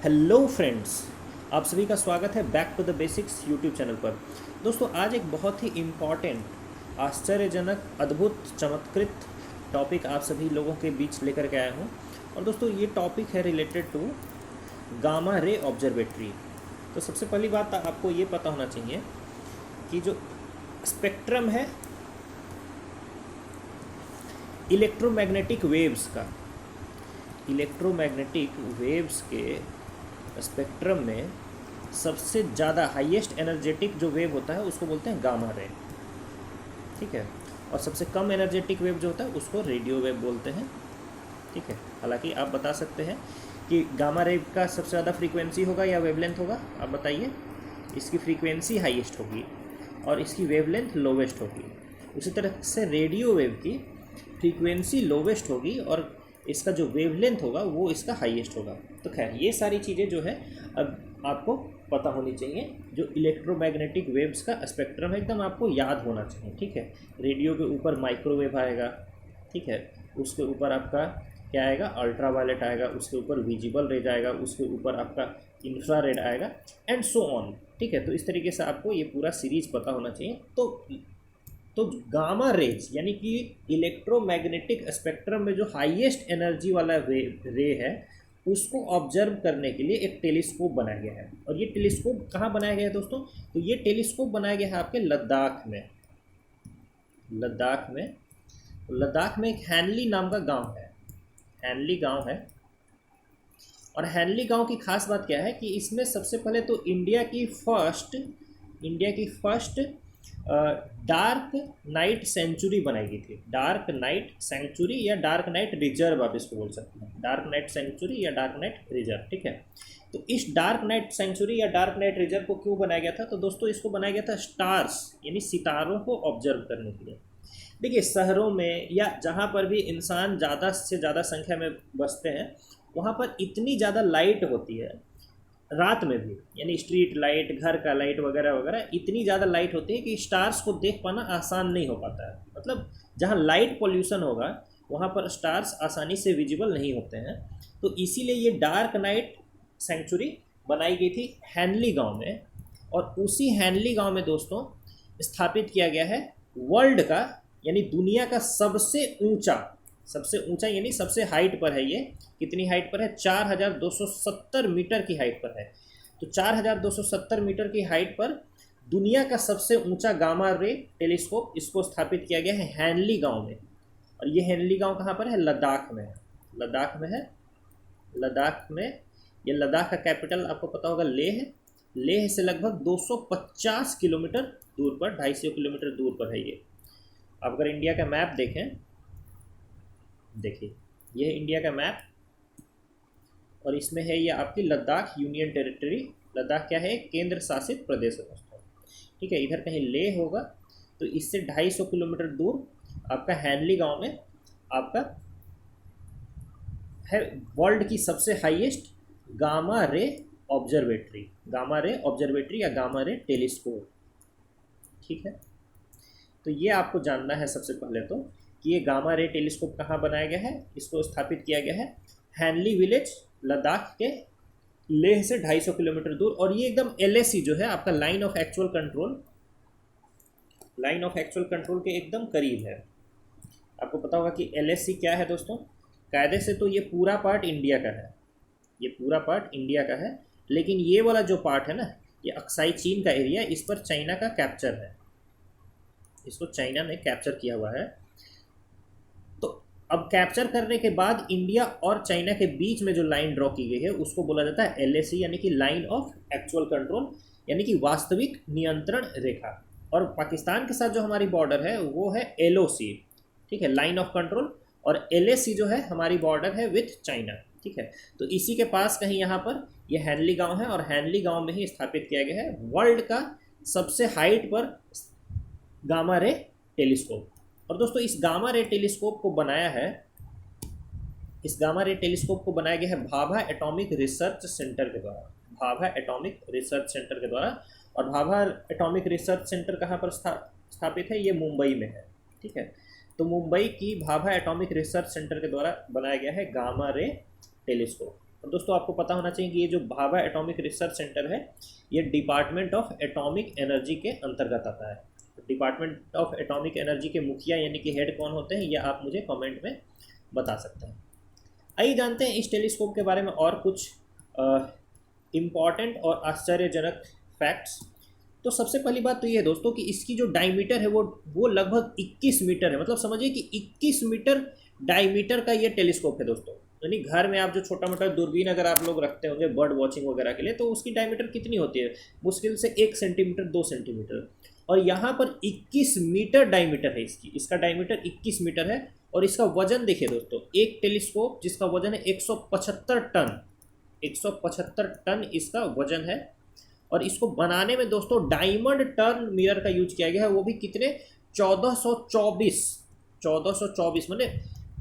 Hello friends, आप सभी का स्वागत है back to the basics YouTube channel पर। दोस्तों, आज एक बहुत ही इम्पॉर्टेंट, आश्चर्यजनक, अद्भुत, चमत्कृत टॉपिक आप सभी लोगों के बीच लेकर के आया हूँ। और दोस्तों, ये टॉपिक है related to gamma ray observatory. तो सबसे पहली बात आपको ये पता होना चाहिए कि जो स्पेक्ट्रम है इलेक्ट्रोमैग्नेटिक वेव्स का, इलेक्ट्रोमैग्नेटिक वेव्स के स्पेक्ट्रम में सबसे ज़्यादा हाईएस्ट एनर्जेटिक जो वेव होता है उसको बोलते हैं गामा रे। ठीक है। और सबसे कम एनर्जेटिक वेव जो होता है उसको रेडियो वेव बोलते हैं। ठीक है। हालांकि आप बता सकते हैं कि गामा रे का सबसे ज़्यादा फ्रीक्वेंसी होगा या वेवलेंथ होगा, आप बताइए। इसकी फ्रीक्वेंसी हाईएस्ट होगी और इसकी वेवलेंथ लोवेस्ट होगी। उसी तरह से रेडियो वेव की फ्रीक्वेंसी लोवेस्ट होगी और इसका जो वेवलेंथ होगा वो इसका हाईएस्ट होगा। तो खैर, ये सारी चीज़ें जो है अब आपको पता होनी चाहिए। जो इलेक्ट्रोमैग्नेटिक वेव्स का स्पेक्ट्रम है एकदम आपको याद होना चाहिए। ठीक है। रेडियो के ऊपर माइक्रोवेव आएगा। ठीक है। उसके ऊपर आपका क्या आएगा, अल्ट्रावायलेट आएगा। उसके ऊपर विजिबल रेज आएगा। उसके ऊपर आपका इंफ्रारेड आएगा एंड सो ऑन। ठीक है। तो इस तरीके से आपको ये पूरा सीरीज पता होना चाहिए। तो गामा रेज यानी कि इलेक्ट्रोमैग्नेटिक स्पेक्ट्रम में जो हाईएस्ट एनर्जी वाला रे है उसको ऑब्जर्व करने के लिए एक टेलीस्कोप बनाया गया है। और ये टेलीस्कोप कहाँ बनाया गया है दोस्तों? तो ये टेलीस्कोप बनाया गया है आपके लद्दाख में। लद्दाख में एक हैनली नाम का गांव है। हैनली गांव है। और हैनली गांव की खास बात क्या है कि इसमें सबसे पहले तो इंडिया की फर्स्ट डार्क नाइट सेंचुरी बनाई गई थी। डार्क नाइट सेंचुरी या डार्क नाइट रिजर्व आप इसको बोल सकते हैं। डार्क नाइट सेंचुरी या डार्क नाइट रिजर्व। ठीक है। तो इस डार्क नाइट सेंचुरी या डार्क नाइट रिजर्व को क्यों बनाया गया था? तो दोस्तों, इसको बनाया गया था स्टार्स यानी सितारों को ऑब्जर्व करने के लिए। देखिए, शहरों में या जहाँ पर भी इंसान ज़्यादा से ज़्यादा संख्या में बसते हैं वहाँ पर इतनी ज़्यादा लाइट होती है, रात में भी, यानी स्ट्रीट लाइट, घर का लाइट वगैरह वगैरह, इतनी ज़्यादा लाइट होती है कि स्टार्स को देख पाना आसान नहीं हो पाता है। मतलब जहाँ लाइट पोल्यूशन होगा वहाँ पर स्टार्स आसानी से विजिबल नहीं होते हैं। तो इसीलिए ये डार्क नाइट सेंचुरी बनाई गई थी हैनली गांव में। और उसी हैनली गांव में दोस्तों स्थापित किया गया है वर्ल्ड का यानी दुनिया का सबसे ऊंचा यानी सबसे हाइट पर है। ये कितनी हाइट पर है? 4270 मीटर की हाइट पर है। तो 4270 मीटर की हाइट पर दुनिया का सबसे ऊंचा गामा रे टेलीस्कोप इसको स्थापित किया गया है हैनली गांव में। और ये हैनली गांव कहाँ पर है? लद्दाख में है। लद्दाख में ये लद्दाख का कैपिटल आपको पता होगा लेह है। लेह से लगभग 250 किलोमीटर दूर पर, 250 किलोमीटर दूर पर है ये। आप अगर इंडिया का मैप देखें, देखिए यह है इंडिया का मैप और इसमें है ये आपकी लद्दाख यूनियन टेरिटरी। लद्दाख क्या है? केंद्र शासित प्रदेश है दोस्तों। ठीक है। इधर कहीं लेह होगा तो इससे 250 किलोमीटर दूर आपका हैनली गांव में आपका है वर्ल्ड की सबसे हाईएस्ट गामा रे ऑब्जर्वेटरी या गामा रे टेलीस्कोप। ठीक है। तो ये आपको जानना है सबसे पहले तो कि ये गामा रे टेलीस्कोप कहाँ बनाया गया है। इसको स्थापित किया गया है हैनली विलेज, लद्दाख के लेह से 250 किलोमीटर दूर। और ये एकदम LAC जो है आपका लाइन ऑफ एक्चुअल कंट्रोल के एकदम करीब है। आपको पता होगा कि LAC क्या है दोस्तों? कायदे से तो ये पूरा पार्ट इंडिया का है, लेकिन ये वाला जो पार्ट है ना, ये अक्साई चीन का एरिया, इस पर चाइना का कैप्चर है। इसको चाइना ने कैप्चर किया हुआ है। तो अब कैप्चर करने के बाद इंडिया और चाइना के बीच में जो लाइन ड्रॉ की गई है उसको बोला जाता है LAC यानी कि लाइन ऑफ एक्चुअल कंट्रोल, यानी कि वास्तविक नियंत्रण रेखा। और पाकिस्तान के साथ जो हमारी बॉर्डर है वो है LOC। ठीक है, लाइन ऑफ कंट्रोल। और LAC जो है हमारी बॉर्डर है विथ चाइना। ठीक है। तो इसी के पास कहीं यहाँ पर यह हैनली गांव है और हैनली गांव में ही स्थापित किया गया है वर्ल्ड का सबसे हाइट पर गामा रे टेलीस्कोप। और दोस्तों, इस गामा रे टेलीस्कोप को बनाया गया है भाभा एटॉमिक रिसर्च सेंटर के द्वारा। और भाभा एटॉमिक रिसर्च सेंटर कहाँ पर स्थापित है? ये मुंबई में है। ठीक है। तो मुंबई की भाभा एटॉमिक रिसर्च सेंटर के द्वारा बनाया गया है गामा रे टेलीस्कोप। और दोस्तों आपको पता होना चाहिए कि ये जो भाभा एटॉमिक रिसर्च सेंटर है ये डिपार्टमेंट ऑफ एटॉमिक एनर्जी के अंतर्गत आता है। डिपार्टमेंट ऑफ एटॉमिक एनर्जी के मुखिया यानी कि हेड कौन होते हैं, ये आप मुझे कमेंट में बता सकते हैं। आइए जानते हैं इस टेलीस्कोप के बारे में और कुछ इम्पॉर्टेंट और आश्चर्यजनक फैक्ट्स। तो सबसे पहली बात तो ये है दोस्तों कि इसकी जो डायमीटर है वो लगभग 21 मीटर है। मतलब समझिए कि 21 मीटर डायमीटर का ये टेलीस्कोप है दोस्तों। यानी घर में आप जो छोटा मोटा दूरबीन अगर आप लोग रखते होंगे बर्ड वॉचिंग वगैरह के लिए, तो उसकी डायमीटर कितनी होती है, मुश्किल से 1 सेंटीमीटर 2 सेंटीमीटर, और यहाँ पर 21 मीटर डायमीटर है इसका डायमीटर 21 मीटर है। और इसका वजन देखिए दोस्तों, एक टेलीस्कोप जिसका वजन है 175 टन, 175 टन इसका वजन है। और इसको बनाने में दोस्तों डायमंड टर्न मिरर का यूज किया गया है, वो भी कितने, 1424 माने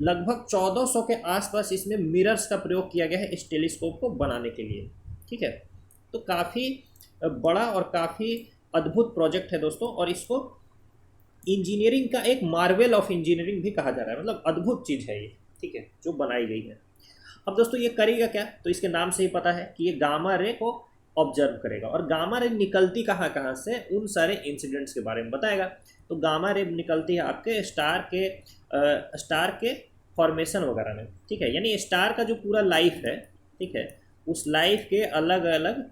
लगभग 1400 के आसपास इसमें मिरर्स का प्रयोग किया गया है इस टेलीस्कोप को बनाने के लिए। ठीक है, तो काफ़ी बड़ा और काफ़ी अद्भुत प्रोजेक्ट है दोस्तों, और इसको इंजीनियरिंग का एक मार्वेल ऑफ इंजीनियरिंग भी कहा जा रहा है। मतलब अद्भुत चीज़ है ये, ठीक है, जो बनाई गई है। अब दोस्तों ये करेगा क्या, तो इसके नाम से ही पता है कि ये गामा रे को ऑब्जर्व करेगा। और गामा रे निकलती कहाँ कहाँ से, उन सारे इंसिडेंट्स के बारे में बताएगा। तो गामा रे निकलती है आपके स्टार के फॉर्मेशन वगैरह में। ठीक है, यानी स्टार का जो पूरा लाइफ है, ठीक है, उस लाइफ के अलग अलग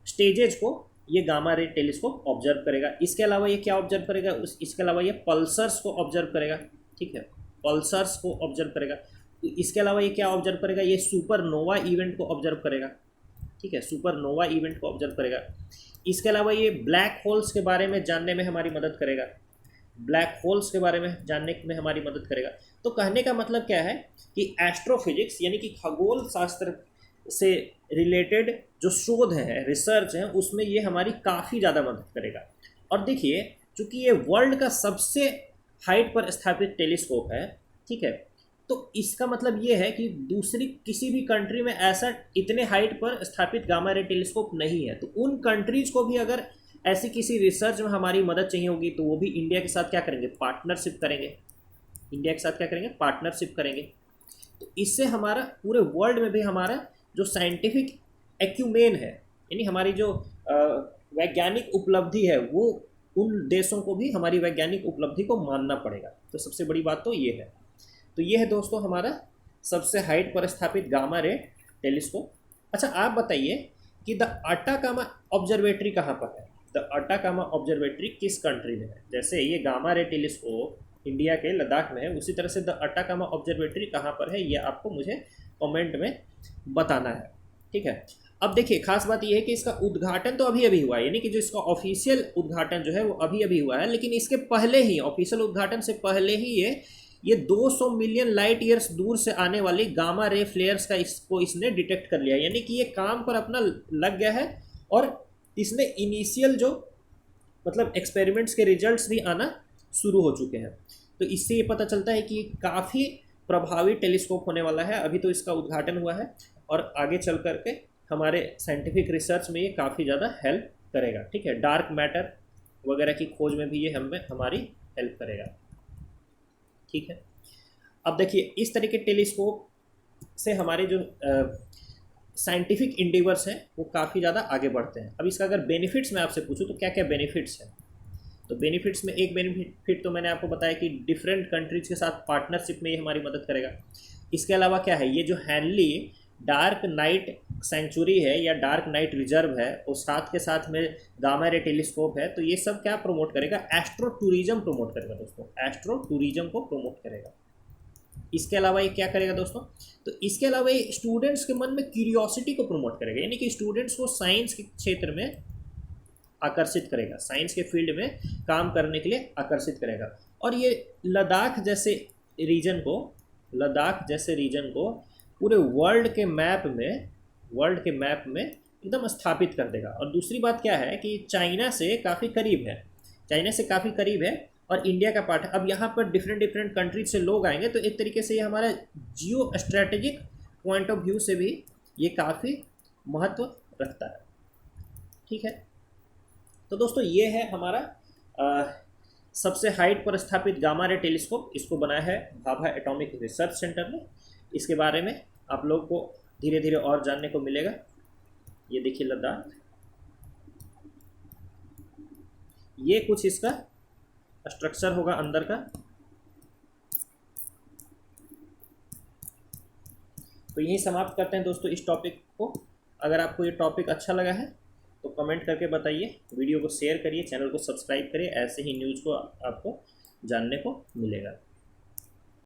स्टेजेज को ये गामा रे टेलीस्कोप ऑब्जर्व करेगा। इसके अलावा ये क्या ऑब्जर्व करेगा, इसके अलावा ये पल्सर्स को ऑब्जर्व करेगा। ठीक है, पल्सर्स को ऑब्जर्व करेगा। इसके अलावा ये क्या ऑब्जर्व करेगा, ये सुपरनोवा इवेंट को ऑब्जर्व करेगा। ठीक है, सुपरनोवा इवेंट को ऑब्जर्व करेगा। इसके अलावा ये ब्लैक होल्स के बारे में जानने में हमारी मदद करेगा, ब्लैक होल्स के बारे में जानने में हमारी मदद करेगा। तो कहने का मतलब क्या है कि एस्ट्रोफिजिक्स यानी कि खगोल शास्त्र से रिलेटेड जो शोध है, रिसर्च है, उसमें ये हमारी काफ़ी ज़्यादा मदद करेगा। और देखिए, चूँकि ये वर्ल्ड का सबसे हाइट पर स्थापित टेलीस्कोप है, ठीक है, तो इसका मतलब ये है कि दूसरी किसी भी कंट्री में ऐसा इतने हाइट पर स्थापित गामा रे टेलीस्कोप नहीं है। तो उन कंट्रीज़ को भी अगर ऐसी किसी रिसर्च में हमारी मदद चाहिए होगी तो वो भी इंडिया के साथ क्या करेंगे, पार्टनरशिप करेंगे। इंडिया के साथ क्या करेंगे, पार्टनरशिप करेंगे। तो इससे हमारा पूरे वर्ल्ड में भी हमारा जो साइंटिफिक एक्यूमेन है, यानी हमारी जो वैज्ञानिक उपलब्धि है, वो उन देशों को भी हमारी वैज्ञानिक उपलब्धि को मानना पड़ेगा। तो सबसे बड़ी बात तो ये है। तो ये है दोस्तों हमारा सबसे हाइट पर स्थापित गामा रे टेलीस्कोप। अच्छा, आप बताइए कि द अटाकामा ऑब्जर्वेटरी कहाँ पर है, द अटाकामा ऑब्जर्वेटरी किस कंट्री में है। जैसे ये गामा रे टेलीस्कोप इंडिया के लद्दाख में है, उसी तरह से द अटाकामा ऑब्जर्वेटरी कहाँ पर है, ये आपको मुझे कमेंट में बताना है। ठीक है, अब देखिए खास बात यह है कि इसका उद्घाटन तो अभी अभी हुआ है, यानी कि जो इसका ऑफिशियल उद्घाटन जो है वो अभी अभी हुआ है, लेकिन इसके पहले ही, ऑफिशियल उद्घाटन से पहले ही ये 200 मिलियन लाइट ईयर्स दूर से आने वाली गामा रे फ्लेयर्स का इसने डिटेक्ट कर लिया। यानी कि ये काम पर अपना लग गया है, और इसने इनिशियल जो मतलब एक्सपेरिमेंट्स के रिजल्ट्स भी आना शुरू हो चुके हैं। तो इससे ये पता चलता है कि काफ़ी प्रभावी टेलीस्कोप होने वाला है। अभी तो इसका उद्घाटन हुआ है, और आगे चल करके हमारे साइंटिफिक रिसर्च में ये काफ़ी ज़्यादा हेल्प करेगा। ठीक है, डार्क मैटर वगैरह की खोज में भी ये हमारी हेल्प करेगा। ठीक है, अब देखिए इस तरह के टेलीस्कोप से हमारे जो साइंटिफिक इंडिवर्स हैं वो काफ़ी ज़्यादा आगे बढ़ते हैं। अब इसका अगर बेनिफिट्स मैं आपसे पूछूं तो क्या क्या बेनिफिट्स हैं, तो बेनिफिट्स में एक बेनिफिट तो मैंने आपको बताया कि डिफरेंट कंट्रीज़ के साथ पार्टनरशिप में ये हमारी मदद करेगा। इसके अलावा क्या है, ये जो हैनली डार्क नाइट सेंचुरी है या डार्क नाइट रिजर्व है, और साथ के साथ में गामा रे टेलीस्कोप है, तो ये सब क्या प्रमोट करेगा, एस्ट्रो टूरिज्म प्रमोट करेगा दोस्तों, एस्ट्रो टूरिज्म को प्रमोट करेगा। इसके अलावा ये क्या करेगा दोस्तों, तो इसके अलावा ये स्टूडेंट्स के मन में क्यूरियोसिटी को प्रमोट करेगा, यानी कि स्टूडेंट्स को साइंस के क्षेत्र में आकर्षित करेगा, साइंस के फील्ड में काम करने के लिए आकर्षित करेगा। और ये लद्दाख जैसे रीजन को पूरे वर्ल्ड के मैप में एकदम स्थापित कर देगा। और दूसरी बात क्या है कि चाइना से काफ़ी करीब है और इंडिया का पार्ट है। अब यहाँ पर डिफरेंट कंट्रीज से लोग आएंगे, तो एक तरीके से ये हमारा जियो स्ट्रैटेजिक पॉइंट ऑफ व्यू से भी ये काफ़ी महत्व रखता है। ठीक है, तो दोस्तों ये है हमारा सबसे हाइट पर स्थापित गामा रे टेलीस्कोप। इसको बनाया है भाभा एटॉमिक रिसर्च सेंटर ने। इसके बारे में आप लोग को धीरे धीरे और जानने को मिलेगा। ये देखिए लद्दाख, ये कुछ इसका स्ट्रक्चर होगा अंदर का। तो यही समाप्त करते हैं दोस्तों इस टॉपिक को। अगर आपको ये टॉपिक अच्छा लगा है तो कमेंट करके बताइए, वीडियो को शेयर करिए, चैनल को सब्सक्राइब करिए, ऐसे ही न्यूज़ को आपको जानने को मिलेगा।